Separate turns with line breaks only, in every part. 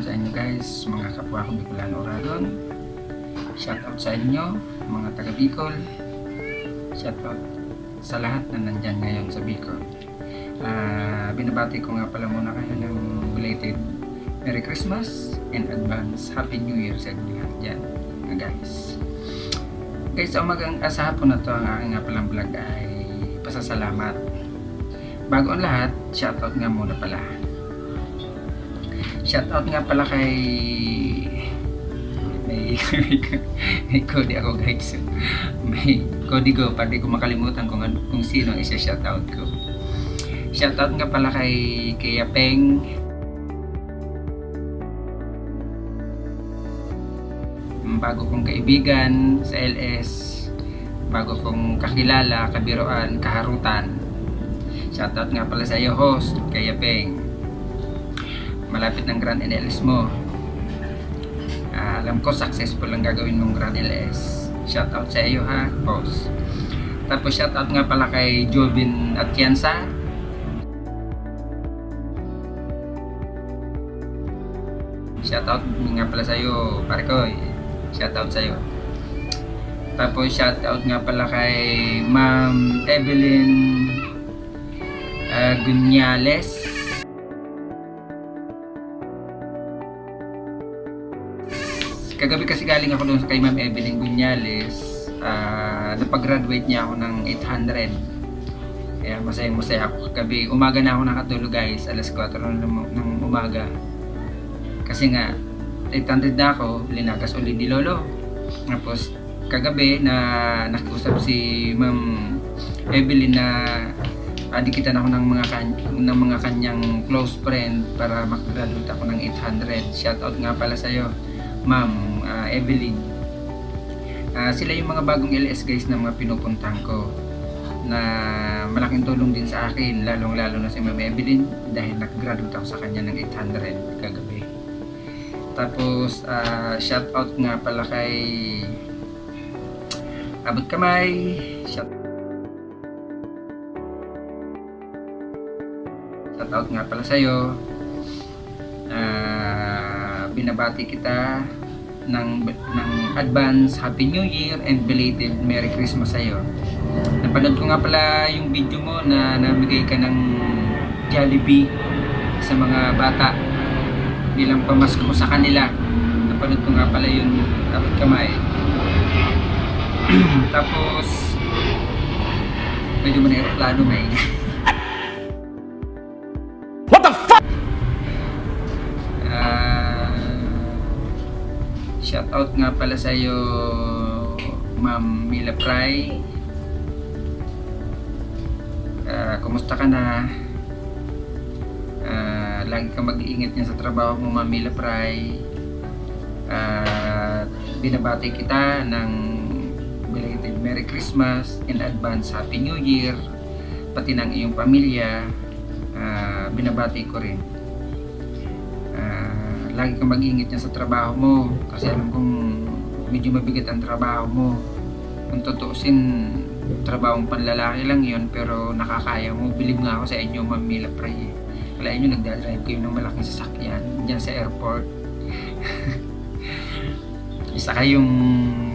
hapon sa inyo guys, mga kapwa ko Bicolano Oragon. Shoutout sa inyo, mga taga Bicol. Shoutout sa lahat na nandyan ngayon sa Bicol. Binabati ko nga pala muna kayo ng belated Merry Christmas and advance Happy New Year sa inyo lahat dyan guys. Guys, sa hapon na to ang aking nga palang vlog ay pasasalamat. Bago ang lahat, shoutout nga muna pala. Shoutout nga pala kay may Cody ako guys. May Cody Go, pati ko makalimutan kung sino isa shoutout ko. Shoutout nga pala kay Yapeng, bago kong kaibigan sa LS, bago kong kakilala, kabiroan, kaharutan. Shoutout nga pala sa iyo host, kay Yapeng. Malapit ng Grand NLS mo. Alam ko successful lang gagawin mong Grand LS. Shoutout sa iyo ha, boss. Tapos shoutout nga pala kay Jovin Atienza. Shoutout nga pala sa iyo, pare ko. Shoutout sa iyo. Tapos shoutout nga pala kay Ma'am Evelyn Gunyales. Kagabi kasi galing ako doon kay Ma'am Evelyn Gunyales. Napag-graduate niya ako ng 800. Kaya masaya ako kagabi. Umaga na ako nakatulog guys, alas 4 ng umaga. Kasi nga 800 na ako, linagas ulit ni Lolo. Tapos kagabi na nakiusap si Ma'am Evelyn na adikitan ako ng mga kanyang close friend para mag-graduate ako ng 800. Shoutout nga pala sa iyo, Ma'am Evelyn. Sila yung mga bagong LS guys na mga pinupuntahan ko na malaking tulong din sa akin, lalong lalo na si Ma'am Evelyn dahil nag-graduate ako sa kanya ng 800 kagabi. Tapos shoutout nga pala kay Abot Kamay. Shoutout nga pala sa iyo. Binabati kita ng advance Happy New Year and belated Merry Christmas sa iyo. Napanood ko nga pala yung video mo na namigay ka ng Jollibee sa mga bata bilang pamasko sa kanila. Napanood ko nga pala yun, Abot Kamay. Tapos medyo man aeroplano may shoutout nga pala sa iyo, Ma'am Mila Pry. Kumusta ka na? Lagi kang mag-iingat niya sa trabaho mo, Ma'am Mila Pry. Binabati kita ng belated Merry Christmas and advance Happy New Year. Pati ng iyong pamilya, binabati ko rin. Lagi kang mag-iingat niya sa trabaho mo kasi alam kong medyo mabigat ang trabaho mo. Kung tutuusin, trabahong panlalaki lang yun pero nakakaya mo. Bilib nga ako sa inyo, Ma'am Mila Pry. Kala inyo nagdadrive kayo ng malaking sasakyan dyan sa airport. Isa kayong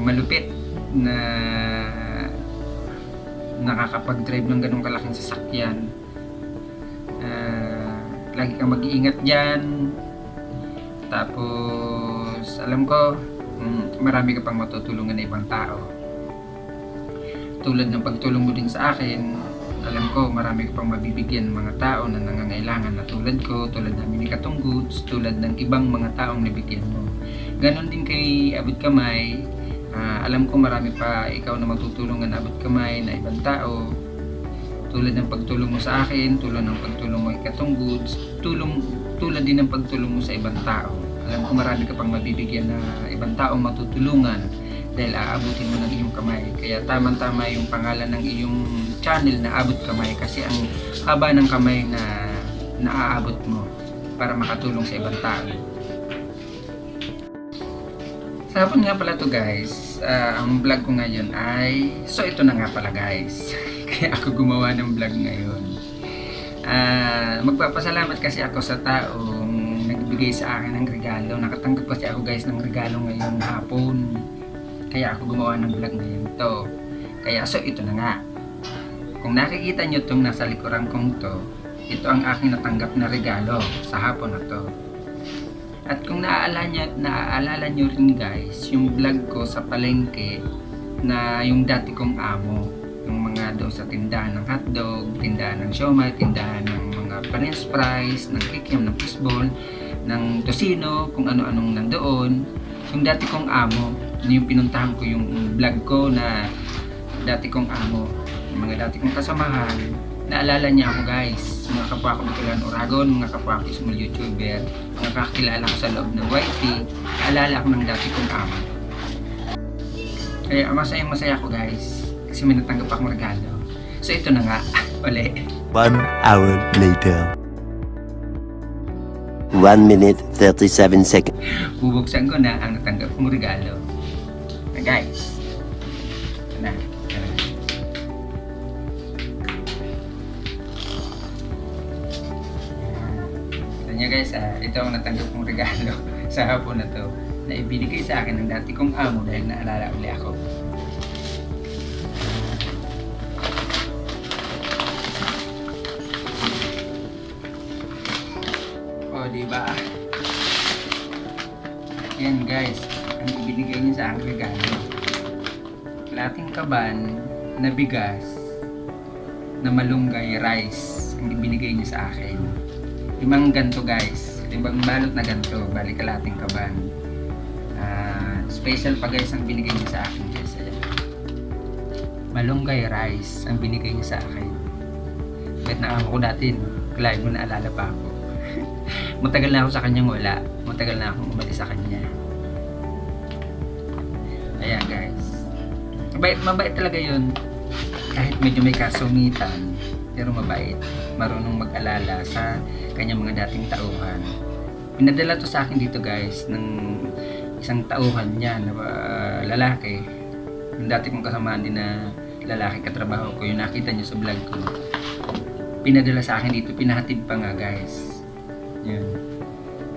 malupit na nakakapag-drive ng ganong kalaking sasakyan. Lagi kang mag-iingat dyan. Tapos alam ko marami ka pang matutulungan na ibang tao tulad ng pagtulong mo din sa akin. Alam ko marami ka pang mabibigyan ng mga tao na nangangailangan na tulad ko, tulad namin ni Katungguts, tulad ng ibang mga taong nabigyan mo. Ganon din kay Abot Kamay. Alam ko marami pa ikaw na matutulungan na Abot Kamay na ibang tao tulad ng pagtulong mo sa akin, tulad ng pagtulong mo kay Katungguts, tulad din ng pagtulong mo sa ibang tao. Alam ko marami ka pang mabibigyan na ibang taong matutulungan dahil aabutin mo ng iyong kamay. Kaya tamang-tama yung pangalan ng iyong channel na Abot Kamay kasi ang haba ng kamay na naaabot mo para makatulong sa ibang tao. Sa hapon nga pala to guys, ang vlog ko ngayon ay ito na nga pala guys. Kaya ako gumawa ng vlog ngayon. Magpapasalamat kasi ako sa taong nagbibigay sa akin ng regalo. Nakatanggap kasi ako guys ng regalo ngayong hapon. Kaya ako gumawa ng vlog ngayon to. Kaya so ito na nga. Kung nakikita nyo itong nasa likuran kong to, ito ang aking natanggap na regalo sa hapon na to. At kung naaalala nyo rin guys, yung vlog ko sa palengke na yung dati kong amo, yung mga doon sa tindahan ng hotdog, tindahan ng siomai, tindahan ng mga french fries, ng kikiam, ng fishball, ng tosino, kung ano-anong nandoon. Yung dati kong amo, yung pinuntahan ko yung vlog ko na dati kong amo, yung mga dati kong kasamahan, naalala niya ako guys, mga kapwa ko Bicolan Oragon, mga kapwa ko small YouTuber, mga kakilala ko sa loob ng YT, naalala ako ng dati kong amo. Kaya masaya ako guys, kasi may natanggap akong regalo. So ito na nga, uli.
1 hour later. 1 minute 37 seconds.
Bubuksan ko na ang natanggap kong regalo. Na guys, ito na. Niya guys, ito ang natanggap kong regalo sa hapon na to na ibinigay sa akin ng dati kong amo dahil naalala uli ako. Oh, diba? Yan guys, ang ibinigay niya sa aking regalo. Kalating kaban na bigas na malunggay rice ang ibinigay niya sa akin. 5 ganto guys, 5 balot na ganto, balik kalating kaban. Special pa guys ang binigay niya sa akin guys. Malunggay rice ang binigay niya sa akin. Kahit na ako dati, live mo naalala pa ako. Matagal na ako sa kanyang wala, matagal na akong umalis sa kanya. Ayan guys, mabait talaga yun. Kahit medyo may kasungitan, pero mabait, marunong mag-alala sa kanyang mga dating tauhan. Pinadala to sa akin dito guys ng isang tauhan niya na lalaki. Yung dati kong kasamaan din na lalaki katrabaho ko, yung nakita niyo sa vlog ko. Pinadala sa akin dito, pinahatid pa nga guys. Yun.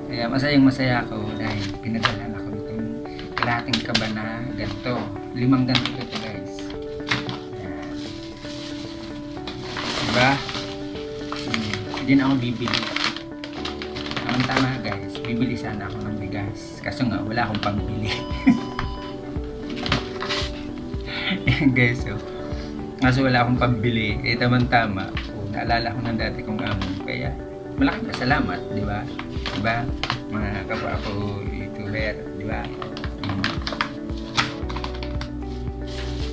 Kaya masaya ako dahil pinadala ako nitong kalating kaban na ganito. 5 ganito ito guys. Ayan. Diba? Hindi na ako bibili. Ang tama guys, bibili sana ako ng bigas. Kaso nga, wala akong pambili. Ayan guys, so. Kaso wala akong pambili. Tama-tama. Naalala ko ng dati kong amo. Kaya, malaking pasalamat, di ba? Di ba? Mga kapwa ko YouTuber, di ba?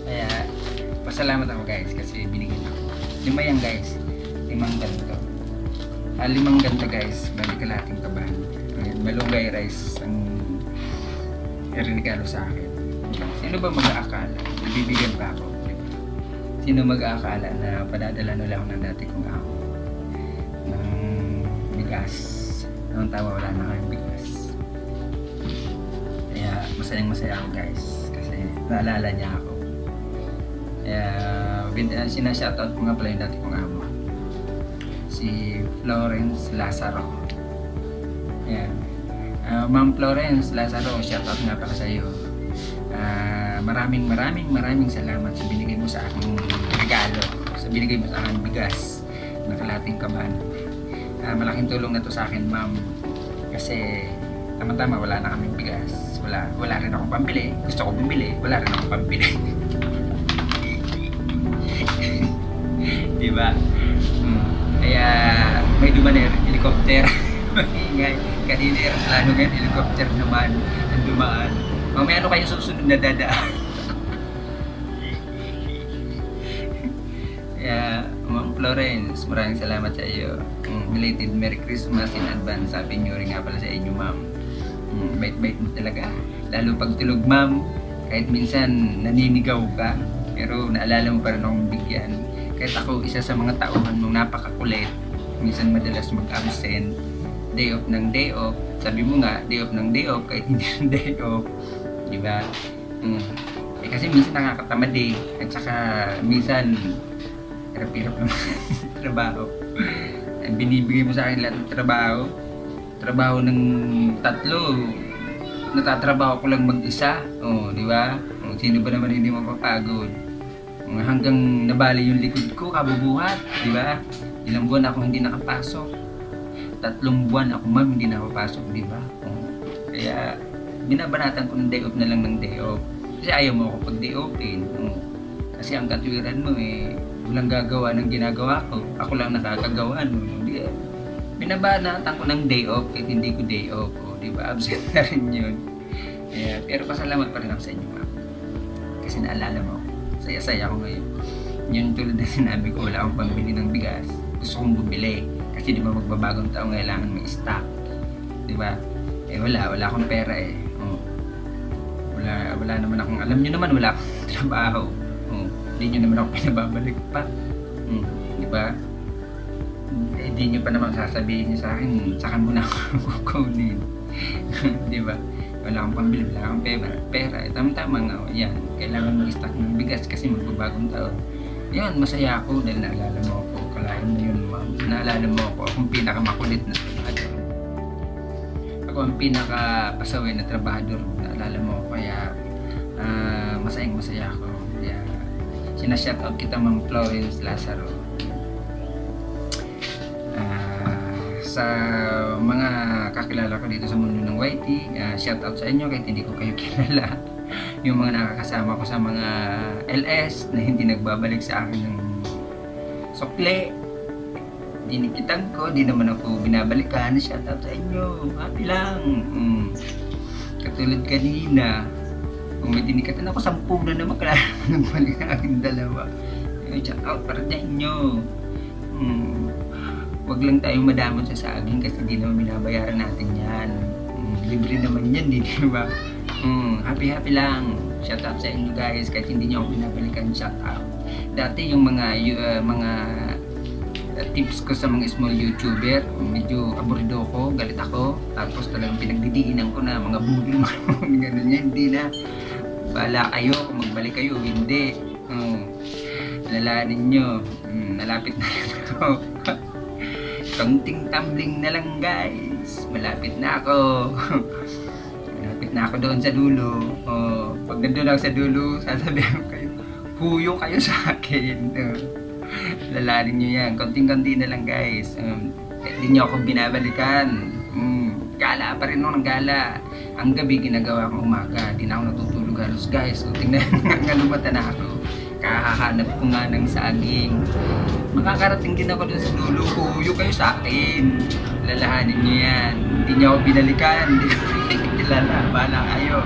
Kaya, pasalamat ako guys kasi binigyan ako. 5 yan guys. 5 ganito. 5 ganito guys, balik kalating kaban. Malunggay rice ang regalo sa akin. Sino ba mag-aakala? Nabibigyan pa ako. Sino mag-aakala na padadala na lang ng dati kong amo ng bigas? Noong tawa wala na kayong bigas. Kaya masaya ako guys kasi naalala niya ako. Kaya sinashoutout ko nga pala yung dati kong amo, si Florence Lazaro. Ayan. Ma'am Florence Lazaro, shoutout nga pala sa iyo. Maraming salamat sa binigay mo sa aking regalo, sa binigay mo sa aking bigas na kalating kaban. Malaking tulong na to sa akin ma'am kasi tama-tama wala na kaming bigas, wala rin akong pambili. Gusto ko bumili, wala rin akong pambili. Diba? Kaya may dumaner helicopter. Maingay kanina aeroplano ngayon, helicopter naman ang dumaan. Mamaya ano kayo susunod na dadaan? Kaya Ma'am Florence, maraming salamat sa iyo. Belated Merry Christmas in advance. Happy New Year nga pala sa inyo ma'am. Bait-bait mo talaga. Lalo pag tulog ma'am, kahit minsan naninigaw ka, pero naalala mo pa rin akong bigyan. Kahit ako isa sa mga tauhan mong napakakulit, minsan madalas mag-absent, day off ng day off. Sabi mo nga, day off ng day off, kahit hindi ng day off. Diba? Kasi minsan nakakatamad eh. At saka minsan hirap-hirap ng trabaho. Binibigay mo sa akin lahat ng trabaho. trabaho ng tatlo, natatrabaho ko lang mag-isa. Di ba? Sino ba naman hindi mapapagod? Hanggang nabali yung likod ko, kabubuhat, di ba? Ilang buwan ako hindi nakapasok. 3 buwan ako, ma'am, hindi nakapasok, di ba? Kaya binabanatan ko ng day off na lang ng day off. Kasi ayaw mo ako pag day offin. Kasi ang katwiran mo walang gagawa ng ginagawa ko. Ako lang nakakagawa. Binabanatan ko ng day off kahit hindi ko day off. Di ba? Absent na rin yun. Kaya, pero pasalamat pa rin ako sa inyo, ma'am. Kasi naalala mo, saya-saya ako ngayon. Yun tulad na sinabi ko, wala akong pambili ng bigas. Gusto kong bumili. Kasi di ba magbabagong taong kailangan may stock. Di ba? Wala akong pera Wala naman akong, alam nyo naman, wala akong trabaho. Hindi nyo naman ako pinababalik pa. Di ba? Hindi nyo pa naman sasabihin nyo sa akin, saka mo na ako kukunin. Di ba? Wala akong pambili, wala akong pera. Tama-tama nga, yan. Kailangan mag-stock ng bigas kasi magbabagong taon. Yan, masaya ako dahil naalala mo ako. Kalahin mo yun, ma'am. Naalala mo ako, akong pinakamakulit na trabahador. Ako ang pinakapasaway na trabahador. Naalala mo ako, kaya masayang-masaya ako. Kaya sinashoutout kita, Ma'am Florence Lazaro. Sa mga kakilala ko dito sa mundo ng YT, shoutout sa inyo kahit hindi ko kayo kilala. Yung mga nakakasama ko sa mga LS na hindi nagbabalik sa akin ng sukle, dinikitan ko, di naman ako binabalikan. Shoutout sa inyo, happy lang. Katulad kanina, kung may dinikatan ako, 10 na naman kailangan nagbalik ang aking 2. Shoutout para sa inyo. Wag lang tayong madamot sa saging kasi di naman binabayaran natin yan. Libre naman yan, di ba? Happy lang. Shoutout sa inyo guys, kahit hindi nyo ako binabalikan, shoutout. Dati yung mga tips ko sa mga small YouTuber, medyo aburido ko, galit ako, tapos talagang pinagdidiinan ko na mga bully mo, gano'n yan, hindi na. Bahala kayo, magbalik kayo, hindi. Lalanin nyo, nalapit na ako. Kaunting tumbling na lang guys, malapit na ako. Malapit na ako doon sa dulo. Pag nandun ako sa dulo, sasabihin ko kayo, huyo kayo sa akin. Lalanin nyo yan, konting-konti na lang guys. Hindi nyo ako binabalikan. Gala pa rin ako ng gala. Ang gabi ginagawa ko umaga, di na ako natutulog halos guys. Tingnan, nangalumatan na ako. Kahahanap ko nga ng saging. Makakarating din ako doon sa dulo. Huyo kayo sa akin. Lalahanin nyo yan. Hindi nyo ako binalikan. Hindi ko kilala. Bahala kayo.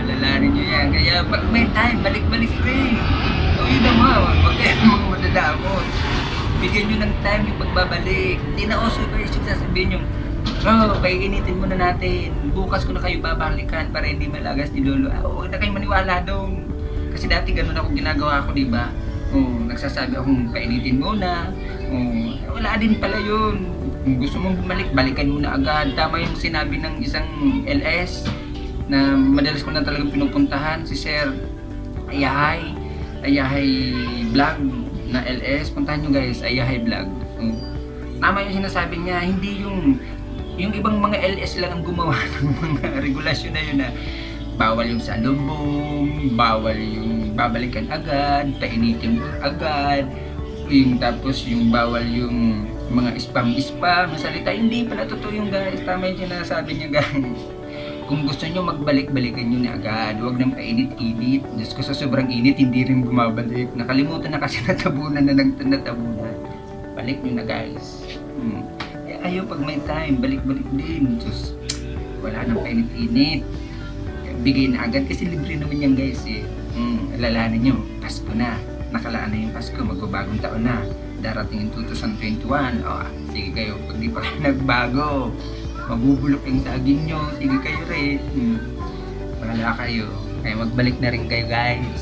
Lalahanin nyo yan. Kaya pag may time, balik-balik rin. Yun naman. Huwag kayo mga madadamot. Bigyan nyo ng time yung pagbabalik. Hindi na oso kayo sasabihin yung kainitin muna natin. Bukas ko na kayo babalikan para hindi malagas ni Lolo. Huwag na kayong maniwala doon. Kasi dati ganun ako ginagawa ko, di ba? Nagsasabi akong kainitin muna. Wala din pala yun. Kung gusto mong bumalik, balikan mo na agad. Tama yung sinabi ng isang LS na madalas ko na talagang pinupuntahan, si Sir Ayahay Vlog na LS. Puntahan nyo guys, Ayahay Vlog. Tama yung sinasabi niya, hindi yung ibang mga LS lang ang gumawa ng mga regulasyon na yun na bawal yung salubong, bawal yung babalikan agad, painitin agad, tapos yung bawal yung mga spam na salita. Hindi pala totoo yung guys. Tama yung sinasabi niya guys. Kung gusto nyo magbalik-balikan nyo na agad, huwag nang painit-init. Diyos ko, sa sobrang init, hindi rin bumabalik. Nakalimutan na kasi natabunan na ng natabunan. Balik nyo na guys. Ayaw pag may time, balik-balik din. Diyos, wala nang painit-init. Bigay na agad kasi libre naman yan guys alalahanin nyo, Pasko na, nakalaan na yung Pasko, magbabagong taon na, darating yung 2021. Sige kayo, pag di pa kayo nagbago, mabubulok yung saging nyo, sige kayo rin. Wala kayo, kaya magbalik na rin kayo guys.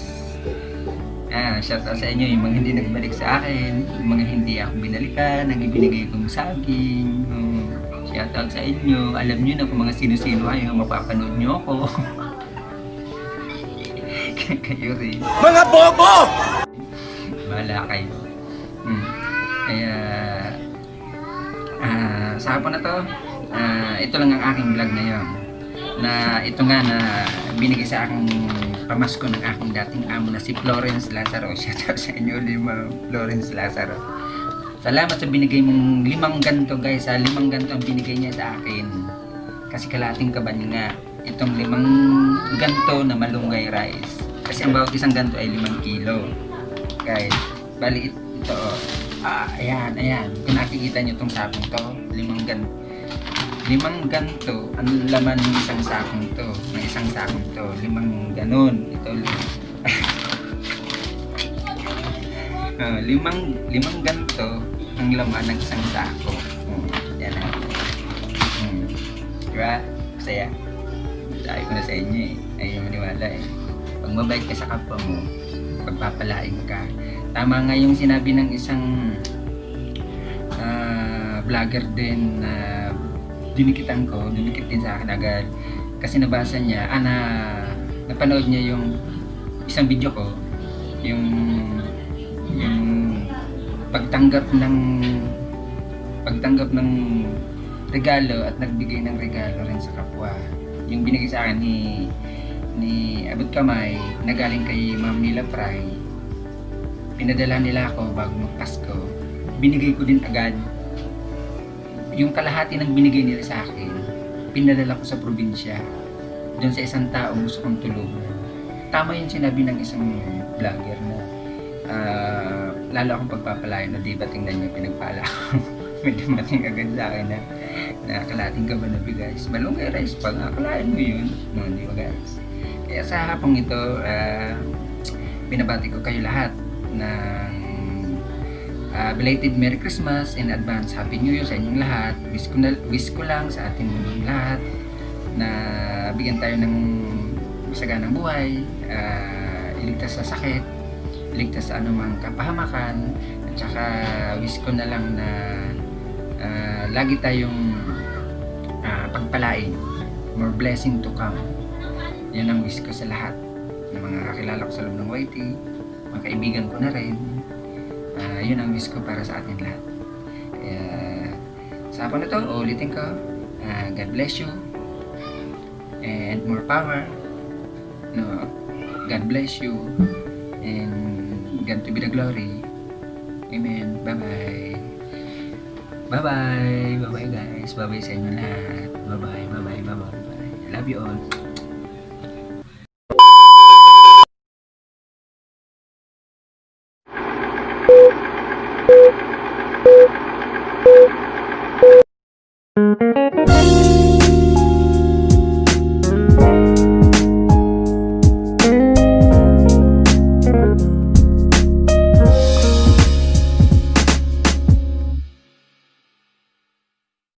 Shoutout sa inyo yung mga hindi nagbalik sa akin, yung mga hindi ako binalikan, ang ibinigay kong saging. Shoutout sa inyo, alam nyo na kung mga sino-sino kayo, mapapanood nyo ako. Kayo rin.
Mga bobo!
Bahala kayo. Kaya sa hapon na to, Ito lang ang aking vlog ngayon. Na ito nga na binigay sa aking pamasko ng aking dating amo na si Florence Lazaro. Shout out sa inyo, Florence Lazaro. Salamat sa binigay mong 5 ganto guys. 5 ganto ang binigay niya sa akin. Kasi kalating kaban nga. Itong 5 ganto na malunggay rice. Kasi ang bawat isang ganto ay 5 kilo. Guys, bali ito. Ayan. Kung nakikita nyo itong sakong to, 5 ganto. 5 ganto ang laman ng isang sakong to. Ng isang sakong to. 5 ganon. Ito. 5 ganto ang laman ng isang sako. Yan na. Diba? Masaya. Sabi ko na sa inyo eh. Ayaw maniwala eh. Pag mabait ka sa kapwa mo, pagpapalain ka. Tama nga yung sinabi ng isang vlogger din na dinikit din sa akin agad. Kasi nabasa niya, napanood niya yung isang video ko, yung pagtanggap ng regalo at nagbigay ng regalo rin sa kapwa. Yung binigay sa akin ni Abot Kamay na galing kay Ma'am Nila Fry, pinadala nila ako bago magpasko. Binigay ko din agad. Yung kalahati ng binigay nila sa akin, pinadala ko sa probinsya. Doon sa isang tao gusto kong tulungan. Tama yung sinabi ng isang vlogger na lalo akong pagpapalain na di ba tingnan niyo pinagpala ko. May dumating agad sa akin na kalating ka ba na guys. Malunggay rice pag akalain mo yun. No, di ba guys? Kaya sa hapong ito, binabati ko kayo lahat ng belated Merry Christmas in advance Happy New Year sa inyong lahat. Wish ko lang sa ating lahat na bigyan tayo ng masaganang buhay, iligtas sa sakit, iligtas sa anumang kapahamakan, at saka wish ko na lang na lagi tayong pagpalain, more blessing to come. Yan ang wish ko sa lahat ng mga kakilala ko sa loob ng YT, mga kaibigan ko na rin. Yun ang wish ko para sa atin lahat. Kaya sa hapon na to, ulitin ko, God bless you and more power. No, God bless you and God to be the glory. Amen. Bye-bye. Bye-bye. Bye-bye guys. Bye-bye sa inyo lahat. Bye-bye. Bye-bye. Bye-bye. Love you all.